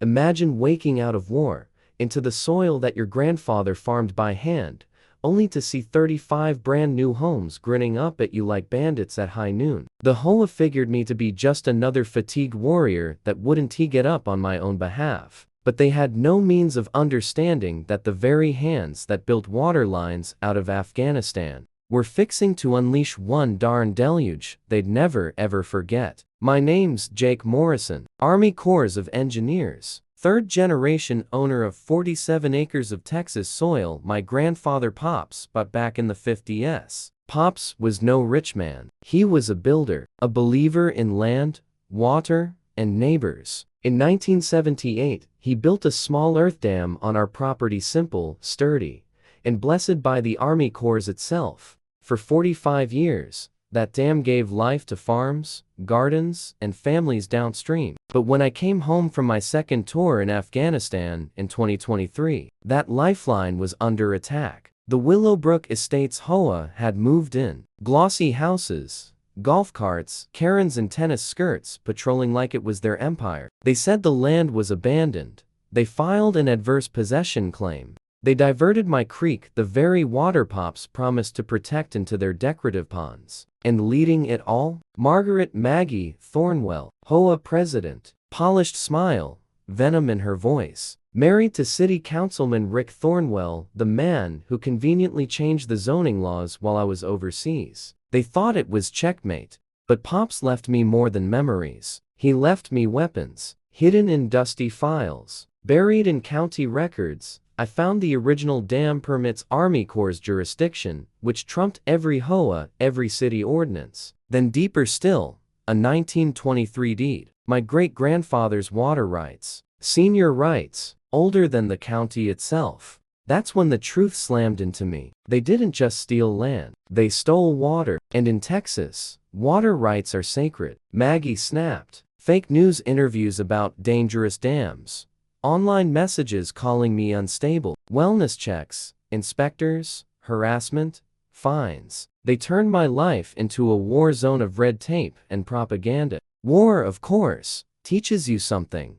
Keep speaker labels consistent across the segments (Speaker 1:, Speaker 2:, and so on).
Speaker 1: Imagine waking out of war, into the soil that your grandfather farmed by hand, only to see 35 brand new homes grinning up at you like bandits at high noon. The HOA figured me to be just another fatigued warrior that wouldn't get up on my own behalf. But they had no means of understanding that the very hands that built water lines out of Afghanistan were fixing to unleash one darn deluge they'd never ever forget. My name's Jake Morrison, Army Corps of Engineers, third generation owner of 47 acres of Texas soil my grandfather Pops bought back in the 50s. Pops was no rich man. He was a builder, a believer in land, water, and neighbors. In 1978, he built a small earth dam on our property, simple, sturdy, and blessed by the Army Corps itself. For 45 years, that dam gave life to farms, gardens, and families downstream. But when I came home from my second tour in Afghanistan in 2023, that lifeline was under attack. The Willowbrook Estates HOA had moved in. Glossy houses, golf carts, Karens in tennis skirts patrolling like it was their empire. They said the land was abandoned. They filed an adverse possession claim. They diverted my creek, the very water Pops promised to protect, into their decorative ponds. And leading it all? Margaret Maggie Thornwell, HOA president, polished smile, venom in her voice. Married to City Councilman Rick Thornwell, the man who conveniently changed the zoning laws while I was overseas. They thought it was checkmate. But Pops left me more than memories. He left me weapons, hidden in dusty files, buried in county records. I found the original dam permits, Army Corps jurisdiction, which trumped every HOA, every city ordinance. Then deeper still, a 1923 deed. My great-grandfather's water rights. Senior rights, older than the county itself. That's when the truth slammed into me. They didn't just steal land. They stole water. And in Texas, water rights are sacred. Maggie snapped. Fake news interviews about dangerous dams. Online messages calling me unstable. Wellness checks, inspectors, harassment, fines. They turned my life into a war zone of red tape and propaganda. War, of course, teaches you something.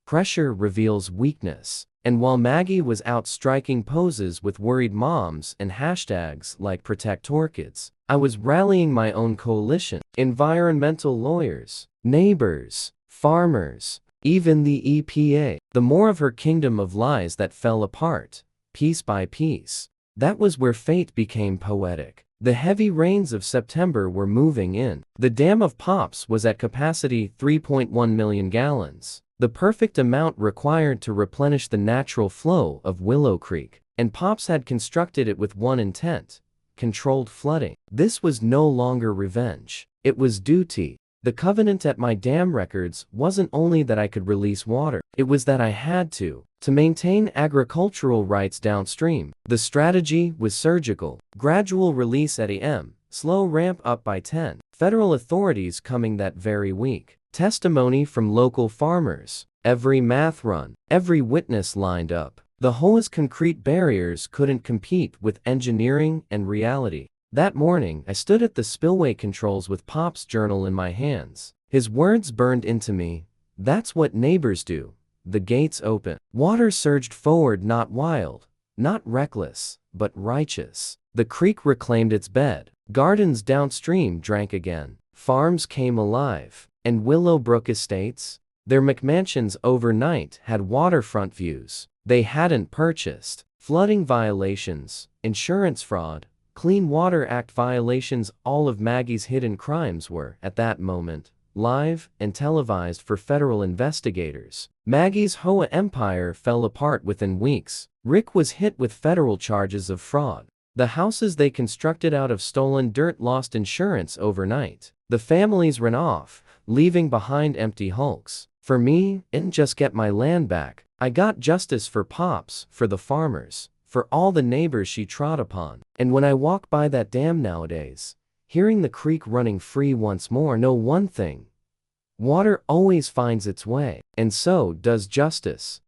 Speaker 1: Pressure reveals weakness. And while Maggie was out striking poses with worried moms and hashtags like Protect Orchids, I was rallying my own coalition. Environmental lawyers, neighbors, farmers, even the EPA. The more of her kingdom of lies that fell apart, piece by piece. That was where fate became poetic. The heavy rains of September were moving in. The dam of Pops was at capacity 3.1 million gallons. The perfect amount required to replenish the natural flow of Willow Creek. And Pops had constructed it with one intent: controlled flooding. This was no longer revenge. It was duty. The covenant at my dam records wasn't only that I could release water, it was that I had to maintain agricultural rights downstream. The strategy was surgical. Gradual release at AM, slow ramp up by 10. Federal authorities coming that very week. Testimony from local farmers. Every math run, every witness lined up. The HOA's concrete barriers couldn't compete with engineering and reality. That morning, I stood at the spillway controls with Pop's journal in my hands. His words burned into me. That's what neighbors do. The gates open. Water surged forward, not wild, not reckless, but righteous. The creek reclaimed its bed. Gardens downstream drank again. Farms came alive. And Willowbrook Estates? Their McMansions overnight had waterfront views they hadn't purchased. Flooding violations, insurance fraud, Clean Water Act violations, all of Maggie's hidden crimes were, at that moment, live and televised for federal investigators. Maggie's HOA empire fell apart within weeks. Rick was hit with federal charges of fraud. The houses they constructed out of stolen dirt lost insurance overnight. The families ran off, leaving behind empty hulks. For me, I didn't just get my land back. I got justice for Pops, for the farmers, for all the neighbors she trod upon. And when I walk by that dam nowadays, hearing the creek running free once more, know one thing: water always finds its way, and so does justice.